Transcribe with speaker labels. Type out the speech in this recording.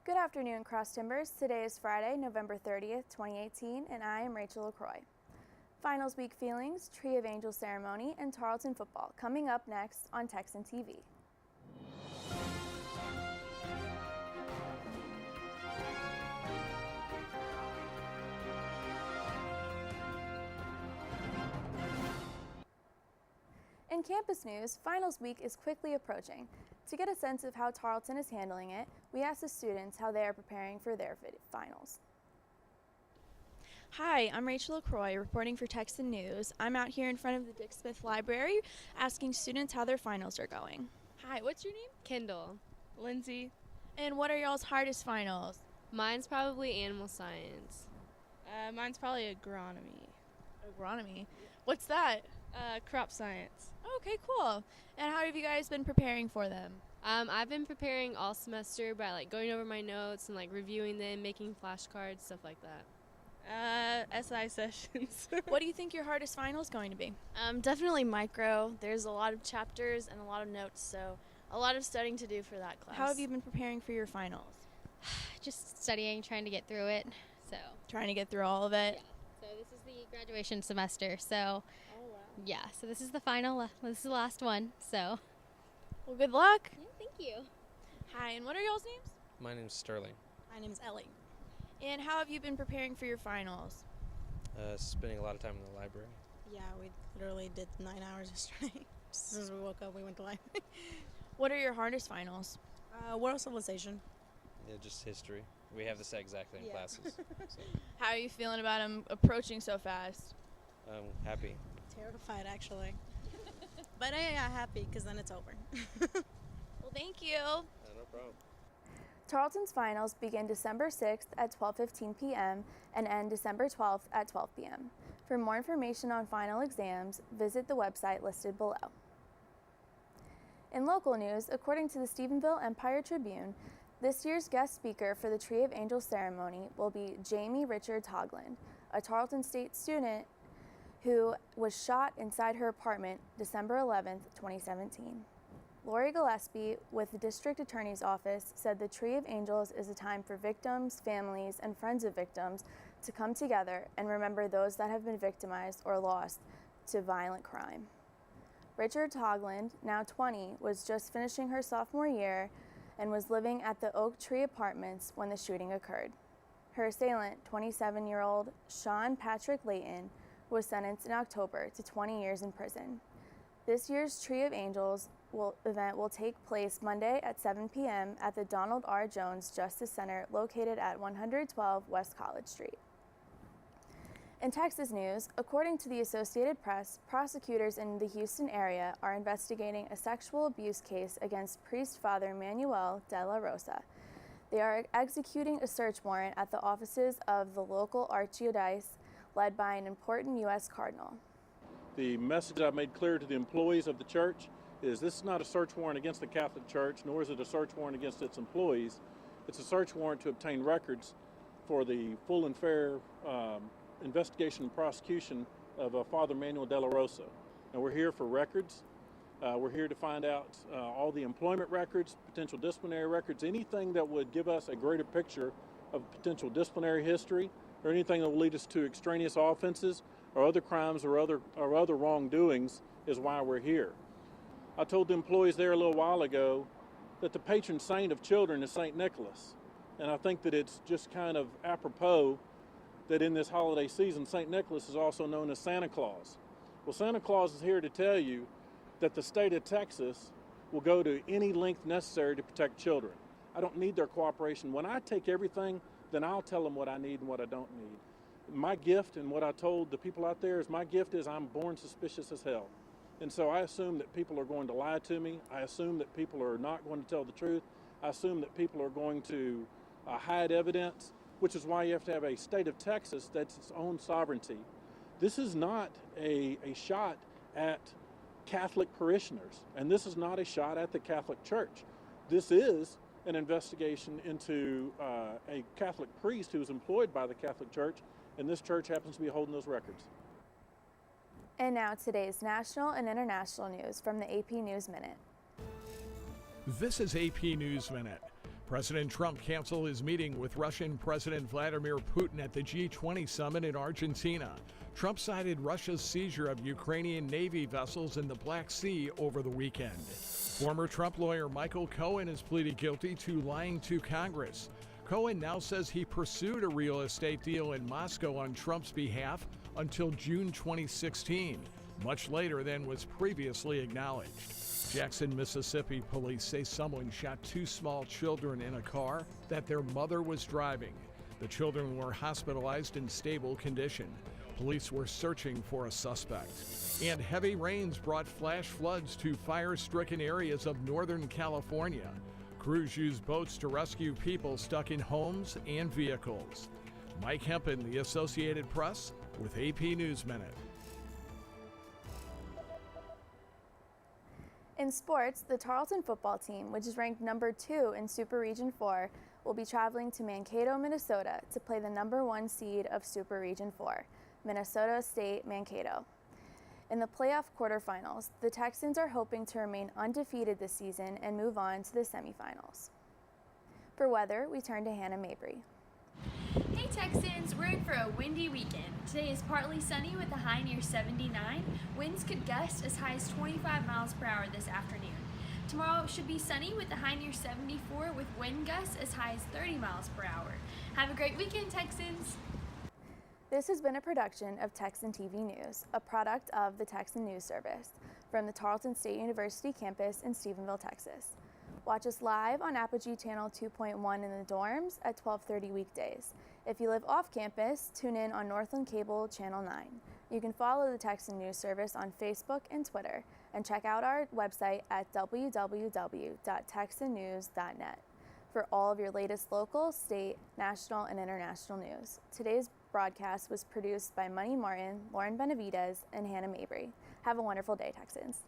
Speaker 1: Good afternoon, Cross Timbers. Today is Friday, November 30th, 2018, and I am Rachel LaCroix. Finals week feelings, Tree of Angels ceremony, and Tarleton football coming up next on Texan TV. In campus news, finals week is quickly approaching. To get a sense of how Tarleton is handling it, we asked the students how they are preparing for their finals. Hi, I'm Rachel LaCroix, reporting for Texan News. I'm out here in front of the Dick Smith Library asking students how their finals are going. Hi, what's your name?
Speaker 2: Kendall.
Speaker 3: Lindsay.
Speaker 1: And what are y'all's hardest finals?
Speaker 2: Mine's probably animal science.
Speaker 3: Mine's probably agronomy.
Speaker 1: Agronomy? What's that?
Speaker 3: Crop science.
Speaker 1: Okay, cool. And how have you guys been preparing for them?
Speaker 2: I've been preparing all semester by going over my notes and reviewing them, making flashcards, stuff like that.
Speaker 3: SI sessions.
Speaker 1: What do you think your hardest final is going to be?
Speaker 4: Definitely micro. There's a lot of chapters and a lot of notes, so a lot of studying to do for that class.
Speaker 1: How have you been preparing for your finals?
Speaker 5: Just studying, trying to get through it. So
Speaker 1: Trying to get through all of it?
Speaker 5: Yeah. So this is the graduation semester. So yeah, so this is the final. This is the last one. So
Speaker 1: Well, good luck.
Speaker 5: yeah, thank you.
Speaker 1: Hi, and what are y'all's names?
Speaker 6: My name's Sterling.
Speaker 4: My name's Ellie.
Speaker 1: And how have you been preparing for your finals?
Speaker 6: Spending a lot of time in the library.
Speaker 4: Yeah, we literally did 9 hours yesterday. As soon as we woke up, we went to library.
Speaker 1: What are your hardest finals?
Speaker 4: World civilization.
Speaker 6: Yeah, just history. We have this exactly in
Speaker 4: Yeah.
Speaker 6: classes. So
Speaker 1: How are you feeling about them approaching so fast?
Speaker 6: I'm happy.
Speaker 4: Terrified, actually. But yeah, happy, because then it's over.
Speaker 1: Well, thank you.
Speaker 6: No problem.
Speaker 1: Tarleton's finals begin December 6th at 12:15 p.m. and end December 12th at 12 p.m. For more information on final exams, visit the website listed below. In local news, according to the Stephenville Empire Tribune, this year's guest speaker for the Tree of Angels ceremony will be Jamie Richard Togland, a Tarleton State student who was shot inside her apartment December 11th, 2017. Lori Gillespie with the District Attorney's Office said the Tree of Angels is a time for victims, families, and friends of victims to come together and remember those that have been victimized or lost to violent crime. Richard Togland, now 20, was just finishing her sophomore year and was living at the Oak Tree Apartments when the shooting occurred. Her assailant, 27-year-old Sean Patrick Layton, was sentenced in October to 20 years in prison. This year's Tree of Angels event will take place Monday at 7 p.m. at the Donald R. Jones Justice Center located at 112 West College Street. In Texas news, according to the Associated Press, prosecutors in the Houston area are investigating a sexual abuse case against priest Father Manuel de la Rosa. They are executing a search warrant at the offices of the local archdiocese led by an important U.S. cardinal.
Speaker 7: The message I've made clear to the employees of the church is this is not a search warrant against the Catholic Church, nor is it a search warrant against its employees. It's a search warrant to obtain records for the full and fair investigation and prosecution of Father Manuel de la Rosa. And we're here for records. We're here to find out all the employment records, potential disciplinary records, anything that would give us a greater picture of potential disciplinary history or anything that will lead us to extraneous offenses or other crimes or other wrongdoings is why we're here. I told the employees there a little while ago that the patron saint of children is St. Nicholas. And I think that it's just kind of apropos that in this holiday season, St. Nicholas is also known as Santa Claus. Well, Santa Claus is here to tell you that the state of Texas will go to any length necessary to protect children. I don't need their cooperation. When I take everything, then I'll tell them what I need and what I don't need. My gift, and what I told the people out there, is my gift is I'm born suspicious as hell. And so I assume that people are going to lie to me. I assume that people are not going to tell the truth. I assume that people are going to hide evidence, which is why you have to have a state of Texas that's its own sovereignty. This is not a shot at Catholic parishioners, and this is not a shot at the Catholic Church. This is an investigation into a Catholic priest who is employed by the Catholic Church, and this church happens to be holding those records.
Speaker 1: And now today's national and international news from the AP News Minute.
Speaker 8: This is AP News Minute. President Trump canceled his meeting with Russian President Vladimir Putin at the G20 summit in Argentina. Trump cited Russia's seizure of Ukrainian Navy vessels in the Black Sea over the weekend. Former Trump lawyer Michael Cohen has pleaded guilty to lying to Congress. Cohen now says he pursued a real estate deal in Moscow on Trump's behalf until June 2016, much later than was previously acknowledged. Jackson, Mississippi police say someone shot 2 small children in a car that their mother was driving. The children were hospitalized in stable condition. Police were searching for a suspect. And heavy rains brought flash floods to fire-stricken areas of Northern California. Crews used boats to rescue people stuck in homes and vehicles. Mike Hempen, The Associated Press, with AP News Minute.
Speaker 1: In sports, the Tarleton football team, which is ranked number 2 in Super Region 4, will be traveling to Mankato, Minnesota to play the number 1 seed of Super Region 4, Minnesota State Mankato. In the playoff quarterfinals, the Texans are hoping to remain undefeated this season and move on to the semifinals. For weather, we turn to Hannah Mabry.
Speaker 9: Hey Texans, we're in for a windy weekend. Today is partly sunny with a high near 79. Winds could gust as high as 25 miles per hour this afternoon. Tomorrow should be sunny with a high near 74 with wind gusts as high as 30 miles per hour. Have a great weekend, Texans!
Speaker 1: This has been a production of Texan TV News, a product of the Texan News Service, from the Tarleton State University campus in Stephenville, Texas. Watch us live on Apogee Channel 2.1 in the dorms at 12:30 weekdays. If you live off campus, tune in on Northland Cable Channel 9. You can follow the Texan News Service on Facebook and Twitter, and check out our website at www.texannews.net for all of your latest local, state, national, and international news. Today's broadcast was produced by Money Martin, Lauren Benavidez, and Hannah Mabry. Have a wonderful day, Texans.